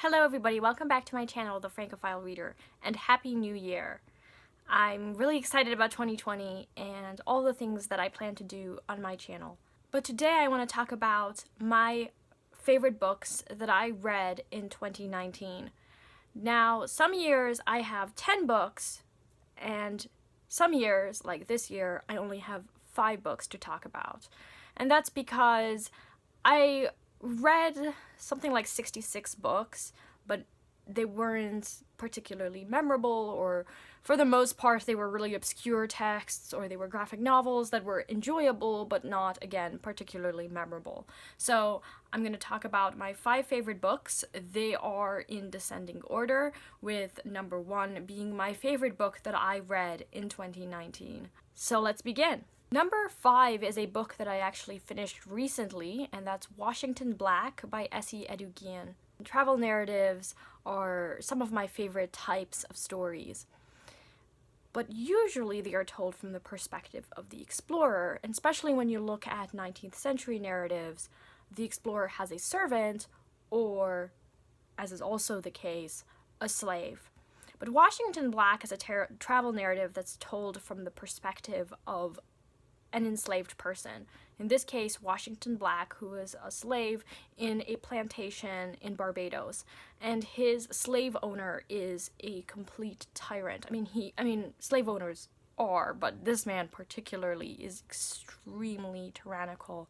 Hello everybody, welcome back to my channel, The Francophile Reader, and Happy New Year! I'm really excited about 2020 and all the things that I plan to do on my channel. But today I want to talk about my favorite books that I read in 2019. Now, some years I have 10 books, and some years, like this year, I only have 5 books to talk about. And that's because I read something like 66 books, but they weren't particularly memorable, or for the most part they were really obscure texts, or they were graphic novels that were enjoyable but not, again, particularly memorable. So I'm going to talk about my 5 favorite books. They are in descending order, with number 1 being my favorite book that I read in 2019. So let's begin. Number 5 is a book that I actually finished recently, and that's Washington Black by S.E. Edugien. Travel narratives are some of my favorite types of stories, but usually they are told from the perspective of the explorer, and especially when you look at 19th century narratives, the explorer has a servant, or, as is also the case, a slave. But Washington Black is a travel narrative that's told from the perspective of an enslaved person. In this case, Washington Black, who is a slave in a plantation in Barbados, and his slave owner is a complete tyrant. I mean, slave owners are, but this man particularly is extremely tyrannical.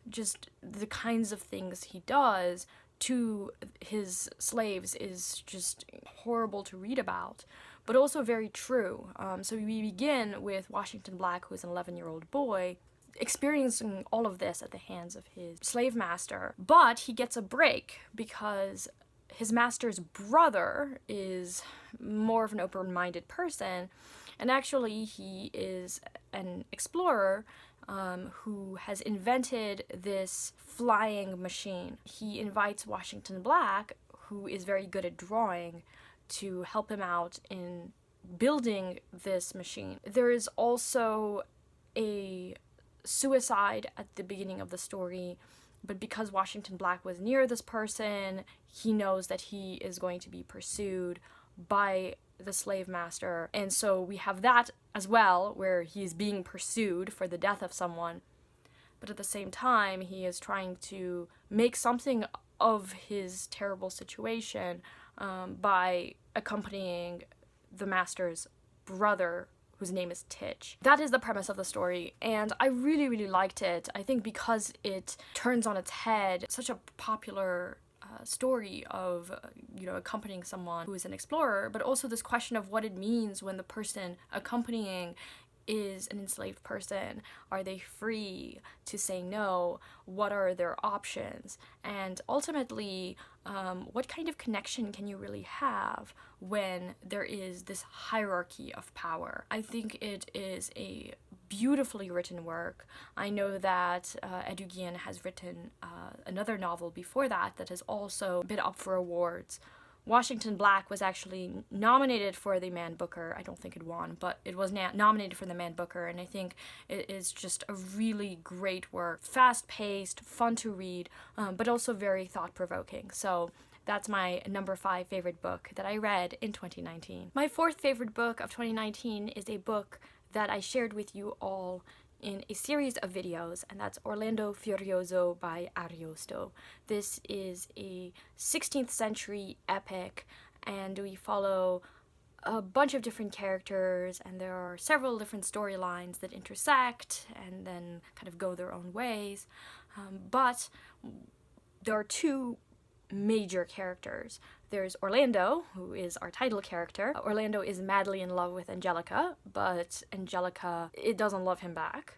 Just the kinds of things he does to his slaves is just horrible to read about, but also very true. So we begin with Washington Black, who is an 11-year-old boy, experiencing all of this at the hands of his slave master. But he gets a break because his master's brother is more of an open-minded person, and actually he is an explorer who has invented this flying machine. He invites Washington Black, who is very good at drawing, to help him out in building this machine. There is also a suicide at the beginning of the story, but because Washington Black was near this person, he knows that he is going to be pursued by the slave master, and so we have that as well, where he's being pursued for the death of someone, but at the same time he is trying to make something of his terrible situation by accompanying the master's brother, whose name is Titch. That is the premise of the story, and I really, really liked it. I think because it turns on its head such a popular story of, accompanying someone who is an explorer, but also this question of what it means when the person accompanying is an enslaved person. Are they free to say no? What are their options? And ultimately, what kind of connection can you really have when there is this hierarchy of power? I think it is a beautifully written work. I know that Edugien has written another novel before that has also been up for awards. Washington Black was actually nominated for the Man Booker. I don't think it won, but it was nominated for the Man Booker, and I think it is just a really great work. Fast-paced, fun to read, but also very thought-provoking. So that's my number 5 favorite book that I read in 2019. My 4th favorite book of 2019 is a book that I shared with you all in a series of videos, and that's Orlando Furioso by Ariosto. This is a 16th century epic, and we follow a bunch of different characters, and there are several different storylines that intersect and then kind of go their own ways, but there are 2 major characters. There's Orlando, who is our title character. Orlando is madly in love with Angelica, but Angelica, it doesn't love him back.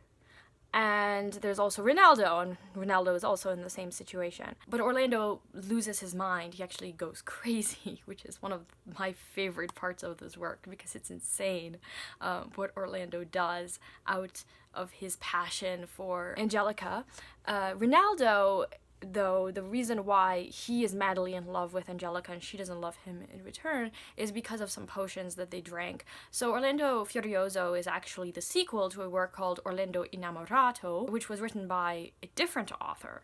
And there's also Ronaldo, and Ronaldo is also in the same situation. But Orlando loses his mind. He actually goes crazy, which is one of my favorite parts of this work, because it's insane what Orlando does out of his passion for Angelica. Ronaldo, though, the reason why he is madly in love with Angelica and she doesn't love him in return is because of some potions that they drank. So Orlando Furioso is actually the sequel to a work called Orlando Innamorato, which was written by a different author.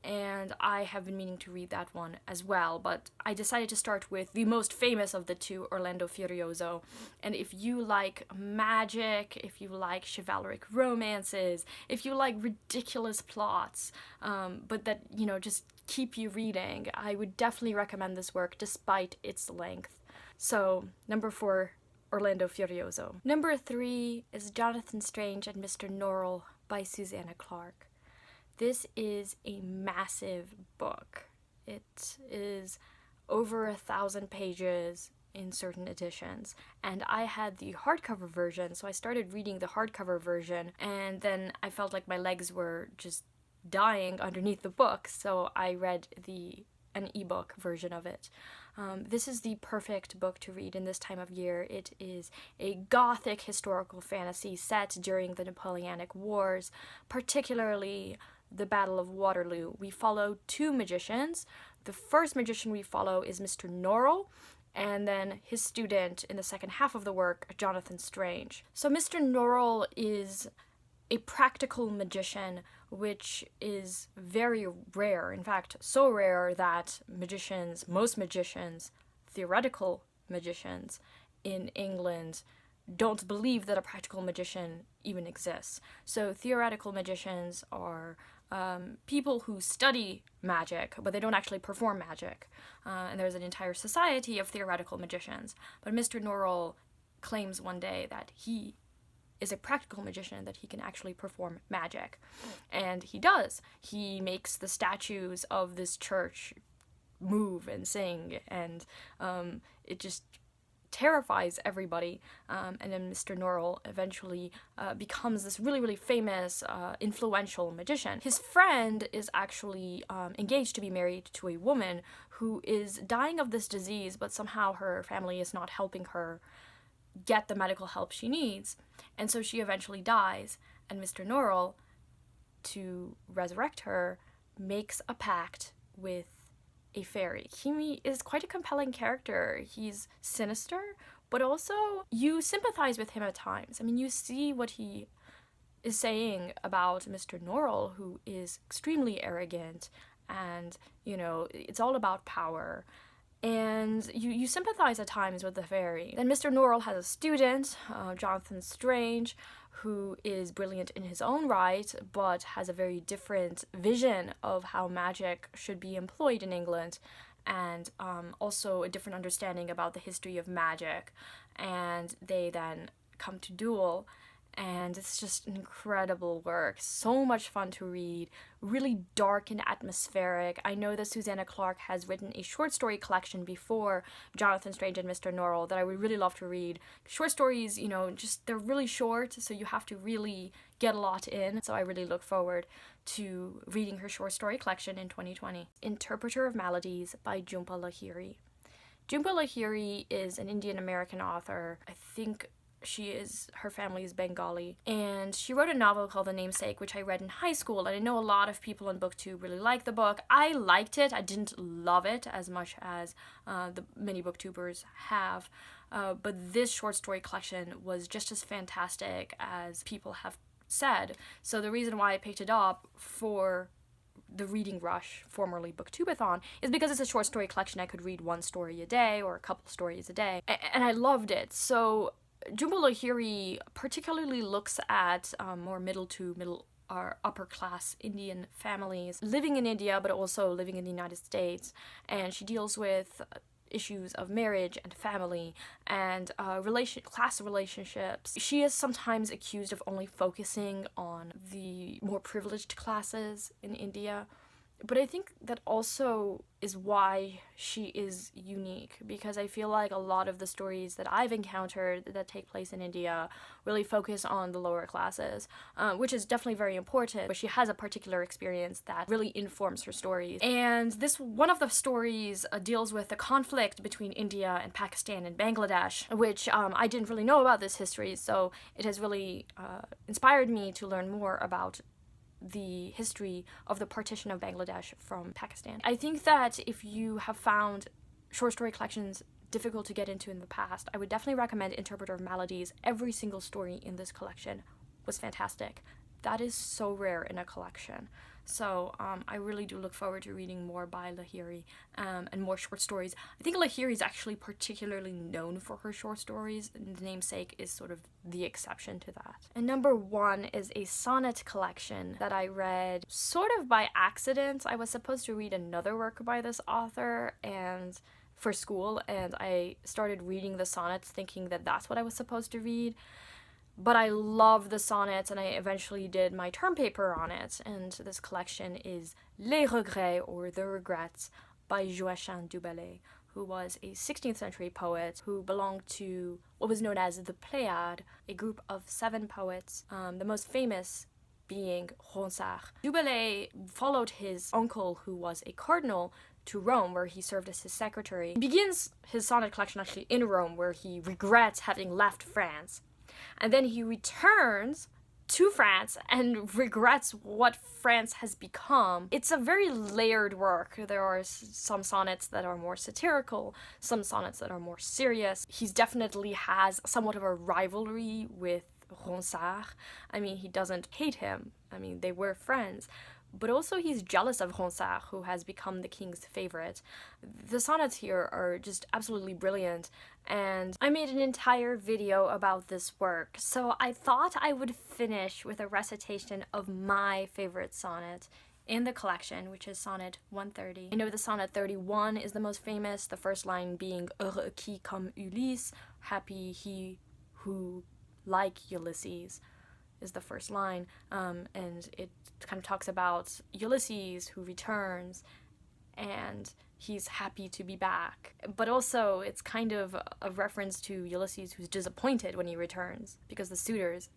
and I have been meaning to read that one as well, but I decided to start with the most famous of the two, Orlando Furioso. And if you like magic, if you like chivalric romances, if you like ridiculous plots, but that, just keep you reading, I would definitely recommend this work despite its length. So, number 4, Orlando Furioso. Number 3 is Jonathan Strange and Mr. Norrell by Susanna Clarke. This is a massive book. It is over 1,000 pages in certain editions, and I had the hardcover version, so I started reading the hardcover version, and then I felt like my legs were just dying underneath the book, so I read an ebook version of it. This is the perfect book to read in this time of year. It is a gothic historical fantasy set during the Napoleonic Wars, particularly the Battle of Waterloo. We follow 2 magicians. The first magician we follow is Mr. Norrell, and then his student in the second half of the work, Jonathan Strange. So Mr. Norrell is a practical magician, which is very rare. In fact, so rare that most magicians, theoretical magicians in England, don't believe that a practical magician even exists. So theoretical magicians are people who study magic, but they don't actually perform magic. And there's an entire society of theoretical magicians. But Mr. Norrell claims one day that he is a practical magician, that he can actually perform magic. And he does. He makes the statues of this church move and sing, and it just terrifies everybody. And then Mr. Norrell eventually becomes this really, really famous, influential magician. His friend is actually engaged to be married to a woman who is dying of this disease, but somehow her family is not helping her get the medical help she needs. And so she eventually dies, and Mr. Norrell, to resurrect her, makes a pact with a fairy. He is quite a compelling character. He's sinister, but also you sympathize with him at times. I mean, you see what he is saying about Mr. Norrell, who is extremely arrogant, and, it's all about power. And you sympathize at times with the fairy. Then Mr. Norrell has a student, Jonathan Strange, who is brilliant in his own right, but has a very different vision of how magic should be employed in England, and also a different understanding about the history of magic. And they then come to duel, and it's just an incredible work. So much fun to read, really dark and atmospheric. I know that Susanna Clarke has written a short story collection before Jonathan Strange and Mr. Norrell that I would really love to read. Short stories, they're really short, so you have to really get a lot in. So I really look forward to reading her short story collection in 2020. Interpreter of Maladies by Jhumpa Lahiri. Jhumpa Lahiri is an Indian American author. I think her family is Bengali, and she wrote a novel called The Namesake, which I read in high school, and I know a lot of people on BookTube really like the book. I liked it. I didn't love it as much as the many BookTubers have, but this short story collection was just as fantastic as people have said. So the reason why I picked it up for the Reading Rush, formerly Booktubeathon, is because it's a short story collection. I could read one story a day or a couple stories a day, and I loved it. So Jhumpa Lahiri particularly looks at more middle or upper class Indian families living in India, but also living in the United States, and she deals with issues of marriage and family and class relationships. She is sometimes accused of only focusing on the more privileged classes in India, but I think that also is why she is unique, because I feel like a lot of the stories that I've encountered that take place in India really focus on the lower classes, which is definitely very important, but she has a particular experience that really informs her stories. And one of the stories deals with the conflict between India and Pakistan and Bangladesh, which I didn't really know about this history, so it has really inspired me to learn more about the history of the partition of Bangladesh from Pakistan. I think that if you have found short story collections difficult to get into in the past, I would definitely recommend Interpreter of Maladies. Every single story in this collection was fantastic. That is so rare in a collection. So I really do look forward to reading more by Lahiri and more short stories. I think Lahiri is actually particularly known for her short stories, and The Namesake is sort of the exception to that. And number 1 is a sonnet collection that I read sort of by accident. I was supposed to read another work by this author and for school, and I started reading the sonnets thinking that that's what I was supposed to read. But I love the sonnets, and I eventually did my term paper on it. And this collection is Les Regrets, or The Regrets, by Joachim du Bellay, who was a 16th century poet who belonged to what was known as the Pléiade, a group of 7 poets, the most famous being Ronsard. Du Bellay followed his uncle, who was a cardinal, to Rome, where he served as his secretary. He begins his sonnet collection actually in Rome, where he regrets having left France. And then he returns to France and regrets what France has become. It's a very layered work. There are some sonnets that are more satirical, some sonnets that are more serious. He definitely has somewhat of a rivalry with Ronsard. I mean, he doesn't hate him. I mean, they were friends. But also he's jealous of Ronsard, who has become the king's favorite. The sonnets here are just absolutely brilliant, and I made an entire video about this work, so I thought I would finish with a recitation of my favorite sonnet in the collection, which is sonnet 130. I know the sonnet 31 is the most famous, the first line being Heureux qui comme Ulysse, happy he who like Ulysses, is the first line, and it kind of talks about Ulysses who returns and he's happy to be back. But also it's kind of a reference to Ulysses who's disappointed when he returns because the suitors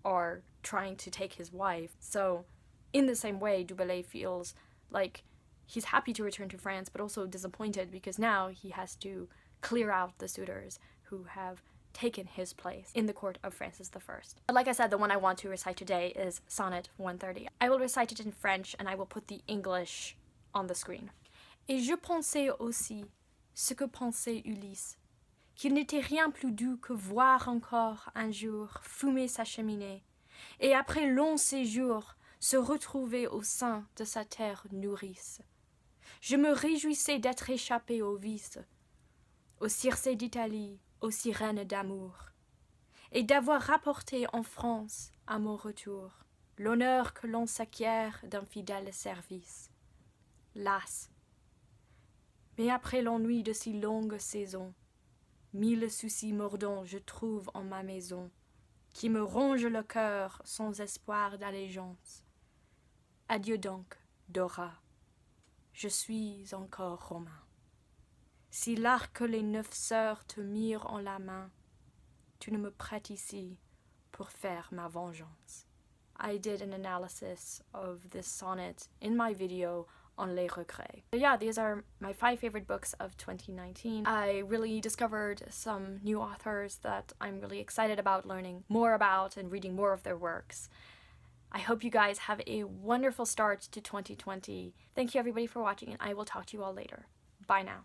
are trying to take his wife. So in the same way, Du Bellay feels like he's happy to return to France, but also disappointed because now he has to clear out the suitors who have taken his place in the court of Francis I. But like I said, the one I want to recite today is sonnet 130. I will recite it in French and I will put the English on the screen. Et je pensais aussi ce que pensait Ulysse, qu'il n'était rien plus doux que voir encore un jour fumer sa cheminée, et après long séjour se retrouver au sein de sa terre nourrice. Je me réjouissais d'être échappé aux vices, aux Circés d'Italie, aux sirènes d'amour, et d'avoir rapporté en France, à mon retour, l'honneur que l'on s'acquiert d'un fidèle service. Las! Mais après l'ennui de si longues saisons, 1000 soucis mordants je trouve en ma maison, qui me rongent le cœur sans espoir d'allégeance. Adieu donc, Dora, je suis encore romain. Si l'art que les 9 sœurs te mirent en la main, tu ne me prêtes ici pour faire ma vengeance. I did an analysis of this sonnet in my video on Les Regrets. So yeah, these are my 5 favorite books of 2019. I really discovered some new authors that I'm really excited about learning more about and reading more of their works. I hope you guys have a wonderful start to 2020. Thank you everybody for watching, and I will talk to you all later. Bye now.